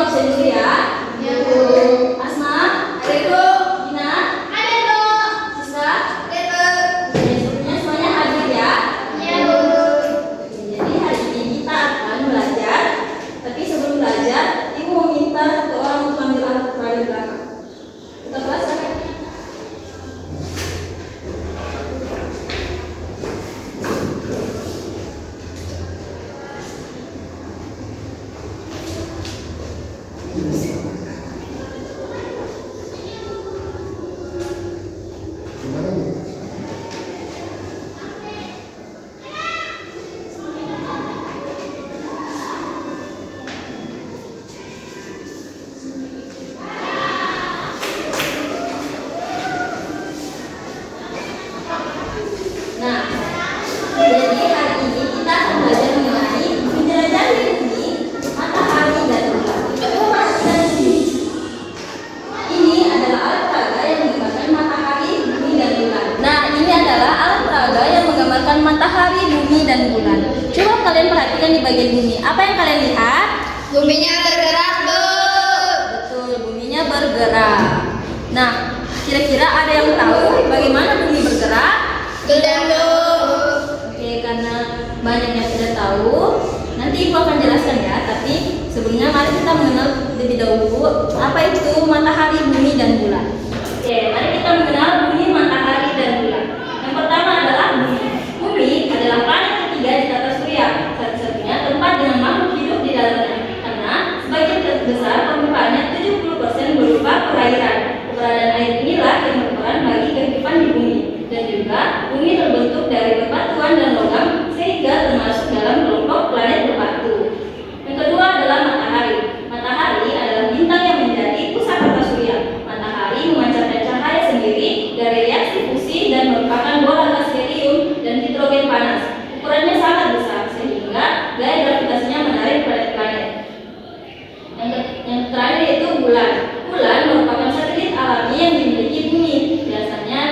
absen dulu ya. Iya, Bu. Asma, ada Bu. Gina, Ada, Bu. Sista, Ada, Bu. semuanya semuanya hadir ya. Iya, Bu. Jadi hari ini kita akan belajar. Tapi sebelum belajar, Ibu mau minta satu orang untuk ambil alat peraga belakang. Kita kelas ya. Nah, jadi hari ini kita akan belajar mengenai menjelajahi bumi, matahari, dan bulan. Coba perhatikan di sini. Ini adalah alat peraga yang menggambarkan matahari, bumi, dan bulan. Nah, ini adalah alat peraga yang menggambarkan matahari, bumi, dan bulan. Coba kalian perhatikan di bagian bumi. Apa yang kalian lihat? Buminya bergerak, Bu. Betul, buminya bergerak. Nah, kira-kira ada yang tahu bagaimana bumi bergerak? Belum, Bu. Oke, karena banyak yang tidak tahu, nanti Ibu akan jelaskan ya. Tapi sebelumnya mari kita mengenal lebih dahulu apa itu matahari, bumi, dan bulan. Oke, mari kita mengenal bumi, matahari, dan bulan. Yang pertama adalah bumi. Bumi adalah planet ketiga di tata surya, satu-satunya tempat dengan makhluk hidup di dalamnya. Karena sebagian besar permukaannya 70% berupa perairan. Keberadaan air inilah yang berperan bagi kehidupan di bumi. Dan juga bumi terbentuk dari bebatuan dan logam sehingga termasuk dalam kelompok planet berbatu. Yang kedua adalah matahari. Matahari adalah bintang yang menjadi pusat tata surya. Matahari memancarkan cahaya sendiri dari reaksi fusi dan merupakan bola gas helium dan hidrogen panas. Ukurannya sangat besar sehingga gaya gravitasinya menarik planet-planet. Yang terakhir yaitu bulan. Bulan merupakan satelit alami yang dimiliki bumi. Biasanya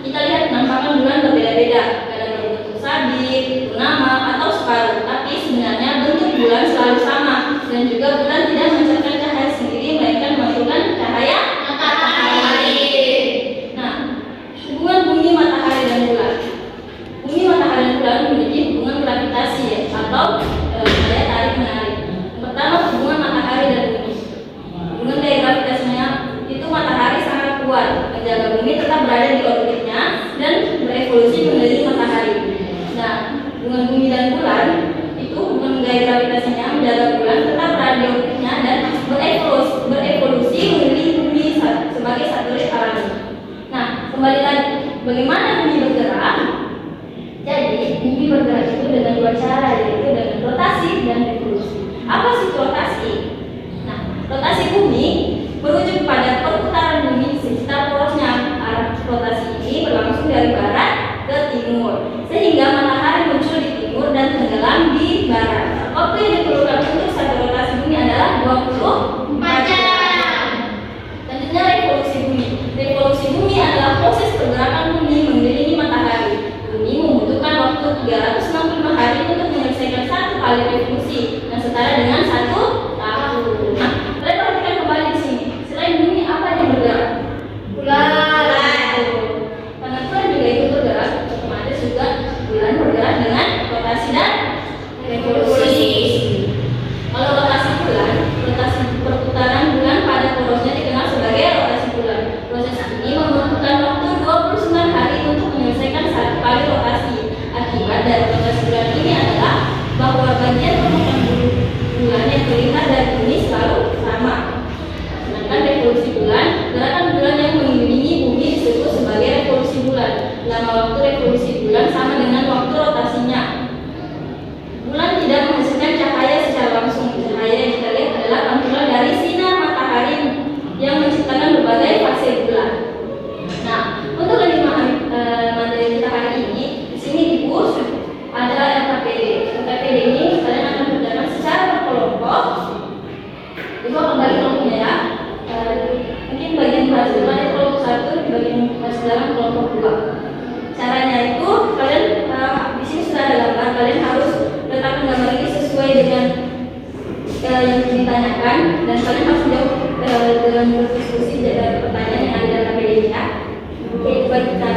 kita lihat penampakan bulan berbeda-beda, kadang berbentuk sabit, purnama, atau separuh. Tapi sebenarnya bentuk bulan selalu sama, dan juga bulan tidak memancarkan cahaya sendiri, melainkan memancarkan cahaya matahari. Nah, hubungan bumi, matahari, dan bulan. Bumi, matahari, dan bulan memiliki hubungan gravitasi ya, atau daya tarik menarik. Yang pertama, hubungan matahari dan bumi. Hubungan daya gravitasinya itu matahari sangat kuat, menjaga bumi tetap berada di orbitnya dan berevolusi mengelilingi matahari. Nah, hubungan bumi dan bulan itu hubungan gaya gravitasinya menjaga bulan tetap berada di orbitnya dan berevolusi mengelilingi bumi sebagai satelit alami. Nah, kembali lagi, bagaimana bumi bergerak? Jadi, bumi bergerak itu dengan dua cara, yaitu dengan rotasi dan revolusi. Apa sih rotasi? Nah, rotasi bumi berujung pada perputaran bumi di sekitar porosnya. Arah rotasi ini berlangsung dari barat ke timur, sehingga matahari muncul di timur dan tenggelam di barat. Waktu yang diperlukan untuk satu rotasi bumi adalah 24 jam. Selanjutnya revolusi bumi. Revolusi bumi adalah proses pergerakan bumi mengelilingi matahari. Bumi membutuhkan waktu 365 hari untuk menyelesaikan satu kali revolusi yang setara dengan 1 tahun. Nah, kalian perhatikan kembali di sini. Selain bumi, apa yang bergerak? Bulan. Karena bulan juga ikut bergerak, otomatis juga bulan bergerak dengan rotasi dan revolusi. Kalau rotasi bulan, rotasi perputaran bulan pada porosnya dikenal sebagai rotasi bulan. Proses ini membutuhkan waktu 29 hari untuk menyelesaikan satu kali rotasi. Akibat dari rotasi bulan ini adalah bahwa bagian permukaan bulan yang terlihat dari bumi selalu sama. Sedangkan revolusi bulan, gerakan bulan yang mengelilingi bumi disebut sebagai revolusi bulan. Lama waktu revolusi bulan sama dengan waktu rotasinya. Bulan tidak menghasilkan cahaya secara langsung. Cahaya yang kita lihat adalah pantulan dari sinar matahari yang menciptakan berbagai fase bulan. Nah, untuk lebih memahami materi kita hari ini, di sini di bus ada LKPD. LKPD ini kalian akan berjalan secara berkelompok. Ibu akan bagi kelompoknya ya. Mungkin bagian pelajaran itu kelompok 1, di bagian pelajaran kelompok 2. Caranya itu kalian di sini sudah ada gambar, kalian harus letakkan gambar ini sesuai dengan yang ditanyakan. kan, dan kalian harus jawab dalam berdiskusi dari pertanyaan yang ada dalam KPD ya. Oke, bagikan.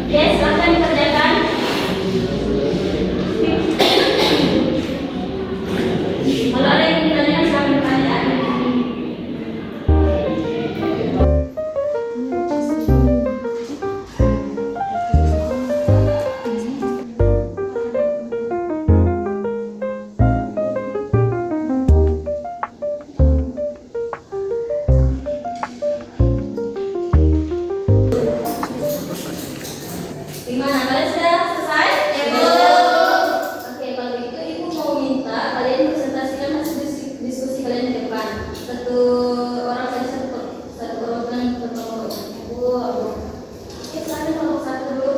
Oke, silahkan dikerjakan. Kalau ada yang ditanya, silahkan bertanya. Gimana? Kalian sudah selesai? Ya, Bu. Oke, kalau gitu Ibu mau minta kalian presentasikan hasil diskusi kalian di depan. Satu orang saja satu orang kan ketemu. Bu. Oke, silahkan kelompok satu dulu.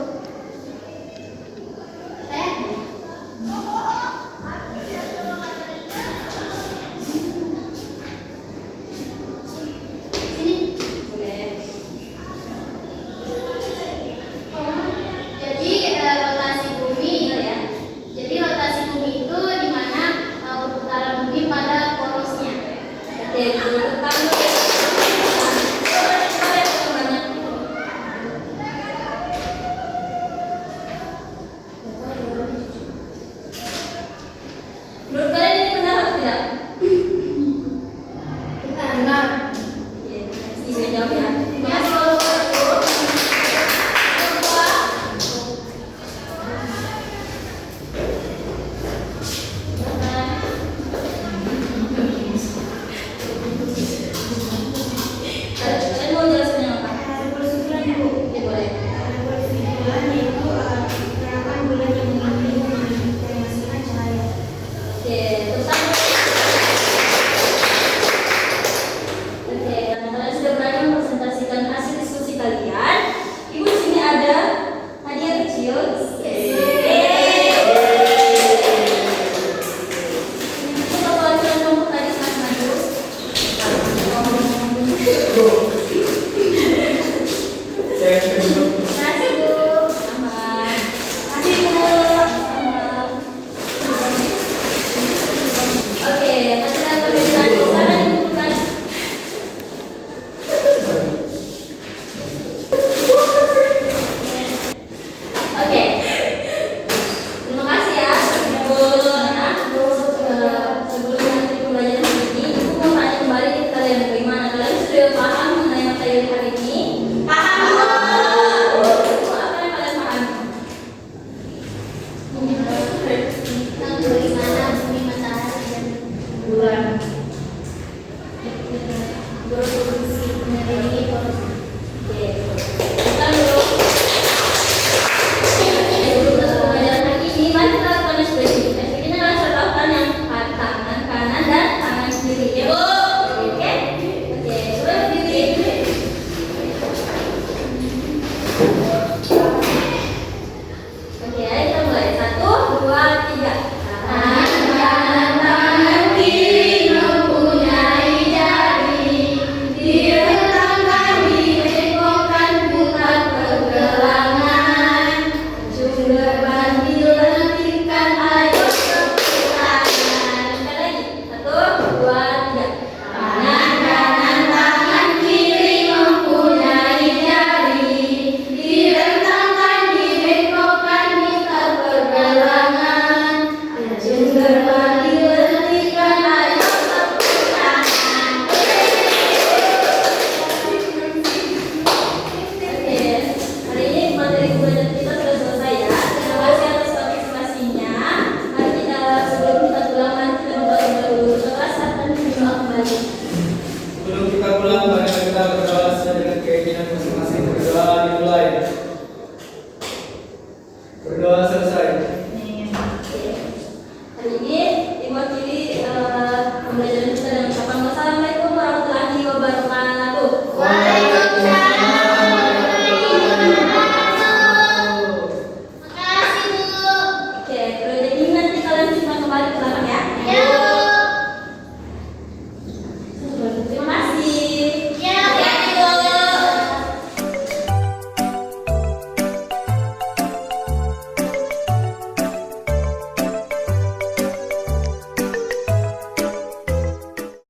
Boleh. Rotasi bumi itu di mana perputaran bumi pada porosnya. Oke, dulu pertama. Menurut kalian ini benar atau tidak? Benar. Oke, bisa jawab ya. Ya, Kalian mau jelaskan yang apa? Oke, boleh. Oke, tentang